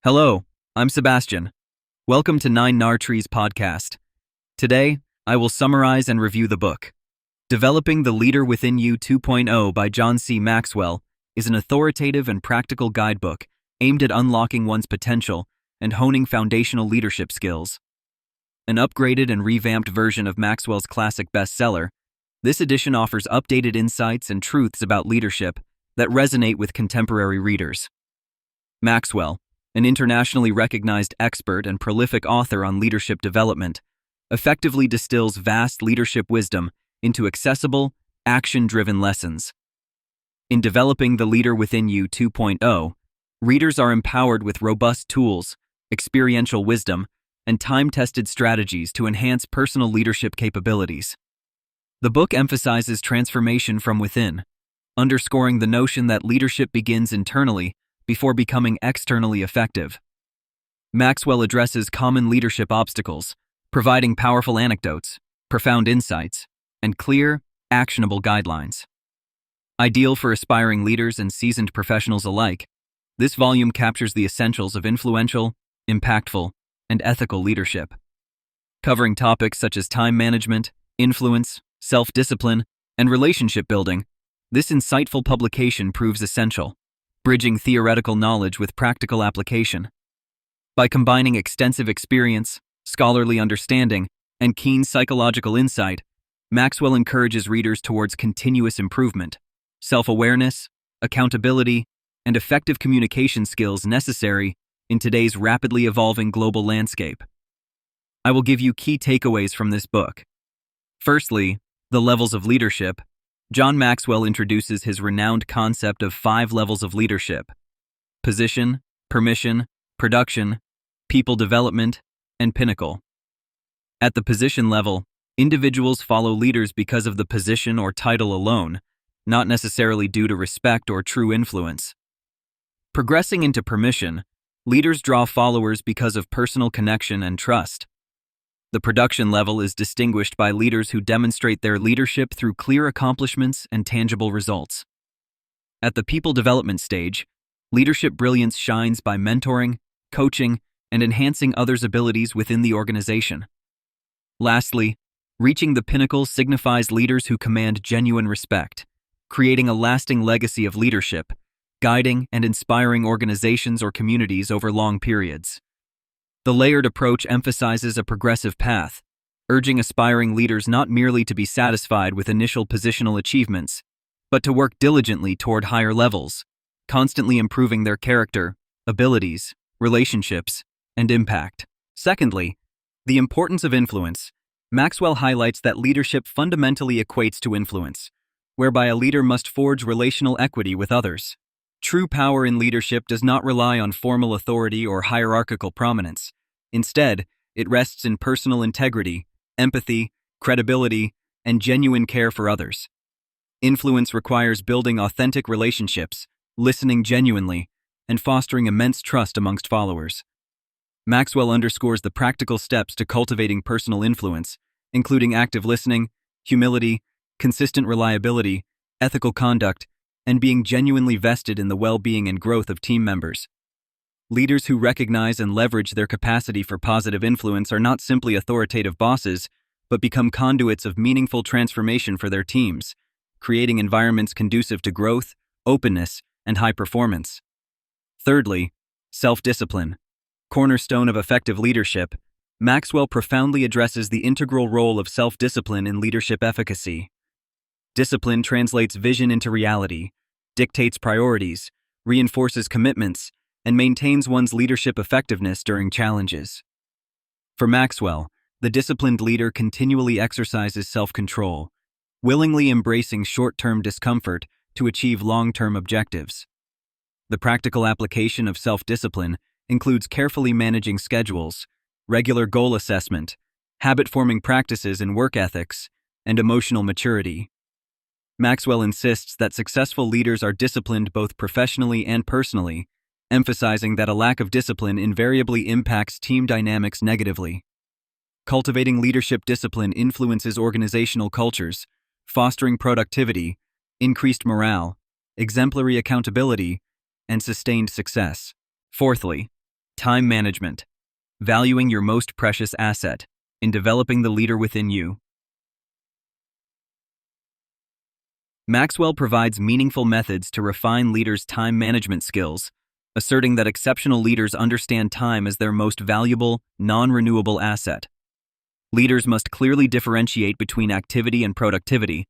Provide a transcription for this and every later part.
Hello, I'm Sebastian. Welcome to Nine Nar Trees podcast. Today, I will summarize and review the book. Developing the Leader Within You 2.0 by John C. Maxwell is an authoritative and practical guidebook aimed at unlocking one's potential and honing foundational leadership skills. An upgraded and revamped version of Maxwell's classic bestseller, this edition offers updated insights and truths about leadership that resonate with contemporary readers. Maxwell, an internationally recognized expert and prolific author on leadership development, effectively distills vast leadership wisdom into accessible, action-driven lessons. In Developing the Leader Within You 2.0, readers are empowered with robust tools, experiential wisdom, and time-tested strategies to enhance personal leadership capabilities. The book emphasizes transformation from within, underscoring the notion that leadership begins internally before becoming externally effective. Maxwell addresses common leadership obstacles, providing powerful anecdotes, profound insights, and clear, actionable guidelines. Ideal for aspiring leaders and seasoned professionals alike, this volume captures the essentials of influential, impactful, and ethical leadership. Covering topics such as time management, influence, self-discipline, and relationship building, this insightful publication proves essential, bridging theoretical knowledge with practical application. By combining extensive experience, scholarly understanding, and keen psychological insight, Maxwell encourages readers towards continuous improvement, self-awareness, accountability, and effective communication skills necessary in today's rapidly evolving global landscape. I will give you key takeaways from this book. Firstly, the levels of leadership. John Maxwell introduces his renowned concept of 5 levels of leadership: position, permission, production, people development, and pinnacle. At the position level, individuals follow leaders because of the position or title alone, not necessarily due to respect or true influence. Progressing into permission, leaders draw followers because of personal connection and trust. The production level is distinguished by leaders who demonstrate their leadership through clear accomplishments and tangible results. At the people development stage, leadership brilliance shines by mentoring, coaching, and enhancing others' abilities within the organization. Lastly, reaching the pinnacle signifies leaders who command genuine respect, creating a lasting legacy of leadership, guiding and inspiring organizations or communities over long periods. The layered approach emphasizes a progressive path, urging aspiring leaders not merely to be satisfied with initial positional achievements, but to work diligently toward higher levels, constantly improving their character, abilities, relationships, and impact. Secondly, the importance of influence. Maxwell highlights that leadership fundamentally equates to influence, whereby a leader must forge relational equity with others. True power in leadership does not rely on formal authority or hierarchical prominence. Instead, it rests in personal integrity, empathy, credibility, and genuine care for others. Influence requires building authentic relationships, listening genuinely, and fostering immense trust amongst followers. Maxwell underscores the practical steps to cultivating personal influence, including active listening, humility, consistent reliability, ethical conduct, and being genuinely vested in the well-being and growth of team members. Leaders who recognize and leverage their capacity for positive influence are not simply authoritative bosses, but become conduits of meaningful transformation for their teams, creating environments conducive to growth, openness, and high performance. Thirdly, self-discipline. Cornerstone of effective leadership, Maxwell profoundly addresses the integral role of self-discipline in leadership efficacy. Discipline translates vision into reality, dictates priorities, reinforces commitments, and maintains one's leadership effectiveness during challenges. For Maxwell, the disciplined leader continually exercises self-control, willingly embracing short-term discomfort to achieve long-term objectives. The practical application of self-discipline includes carefully managing schedules, regular goal assessment, habit-forming practices in work ethics, and emotional maturity. Maxwell insists that successful leaders are disciplined both professionally and personally, emphasizing that a lack of discipline invariably impacts team dynamics negatively. Cultivating leadership discipline influences organizational cultures, fostering productivity, increased morale, exemplary accountability, and sustained success. Fourthly, Time management. Valuing your most precious asset in developing the leader within you. Maxwell provides meaningful methods to refine leaders' time management skills, asserting that exceptional leaders understand time as their most valuable, non-renewable asset. Leaders must clearly differentiate between activity and productivity,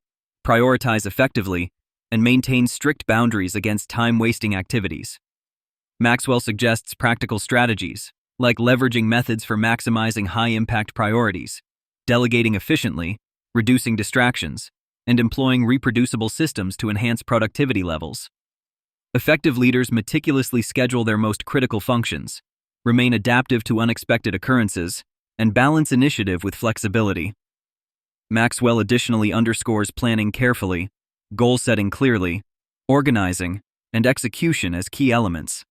prioritize effectively, and maintain strict boundaries against time-wasting activities. Maxwell suggests practical strategies, like leveraging methods for maximizing high-impact priorities, delegating efficiently, reducing distractions, and employing reproducible systems to enhance productivity levels. Effective leaders meticulously schedule their most critical functions, remain adaptive to unexpected occurrences, and balance initiative with flexibility. Maxwell additionally underscores planning carefully, goal setting clearly, organizing, and execution as key elements.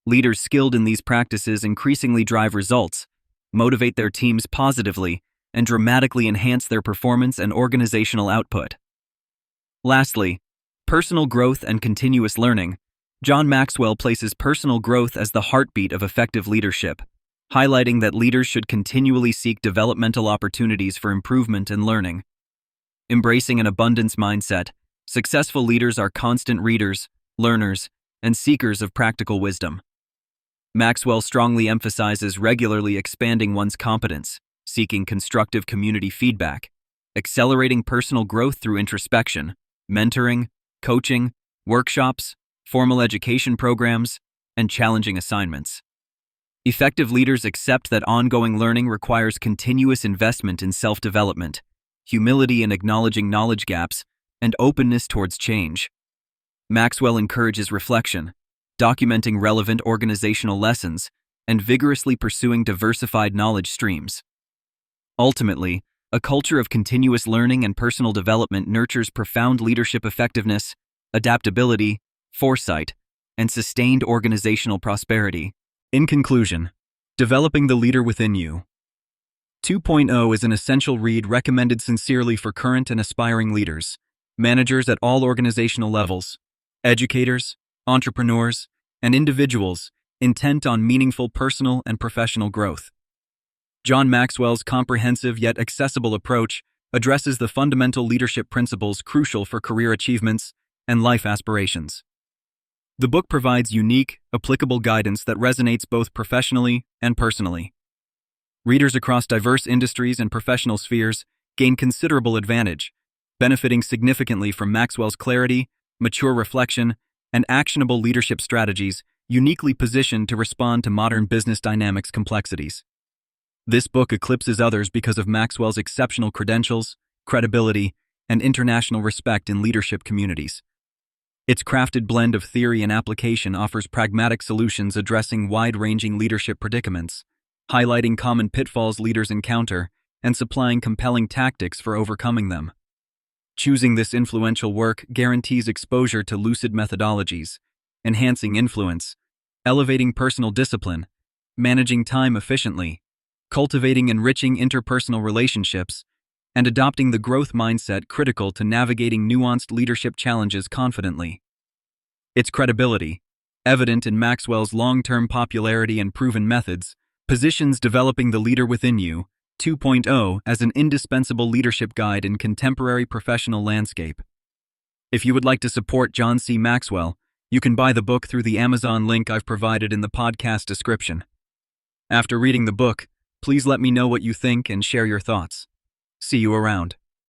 Leaders skilled in these practices increasingly drive results, motivate their teams positively, and dramatically enhance their performance and organizational output. Lastly, personal growth and continuous learning. John Maxwell places personal growth as the heartbeat of effective leadership, highlighting that leaders should continually seek developmental opportunities for improvement and learning. Embracing an abundance mindset, successful leaders are constant readers, learners, and seekers of practical wisdom. Maxwell strongly emphasizes regularly expanding one's competence, seeking constructive community feedback, accelerating personal growth through introspection, mentoring, coaching, workshops, formal education programs, and challenging assignments. Effective leaders accept that ongoing learning requires continuous investment in self-development, humility in acknowledging knowledge gaps, and openness towards change. Maxwell encourages reflection, documenting relevant organizational lessons, and vigorously pursuing diversified knowledge streams. Ultimately, a culture of continuous learning and personal development nurtures profound leadership effectiveness, adaptability, foresight, and sustained organizational prosperity. In conclusion, Developing the Leader Within You 2.0 is an essential read recommended sincerely for current and aspiring leaders, managers at all organizational levels, educators, entrepreneurs, and individuals intent on meaningful personal and professional growth. John Maxwell's comprehensive yet accessible approach addresses the fundamental leadership principles crucial for career achievements and life aspirations. The book provides unique, applicable guidance that resonates both professionally and personally. Readers across diverse industries and professional spheres gain considerable advantage, benefiting significantly from Maxwell's clarity, mature reflection, and actionable leadership strategies uniquely positioned to respond to modern business dynamics complexities. This book eclipses others because of Maxwell's exceptional credentials, credibility, and international respect in leadership communities. Its crafted blend of theory and application offers pragmatic solutions addressing wide-ranging leadership predicaments, highlighting common pitfalls leaders encounter, and supplying compelling tactics for overcoming them. Choosing this influential work guarantees exposure to lucid methodologies, enhancing influence, elevating personal discipline, managing time efficiently, cultivating enriching interpersonal relationships, and adopting the growth mindset critical to navigating nuanced leadership challenges confidently. Its credibility, evident in Maxwell's long-term popularity and proven methods, positions Developing the Leader Within You 2.0 as an indispensable leadership guide in contemporary professional landscape. If you would like to support John C. Maxwell, you can buy the book through the Amazon link I've provided in the podcast description. After reading the book, please let me know what you think and share your thoughts. See you around.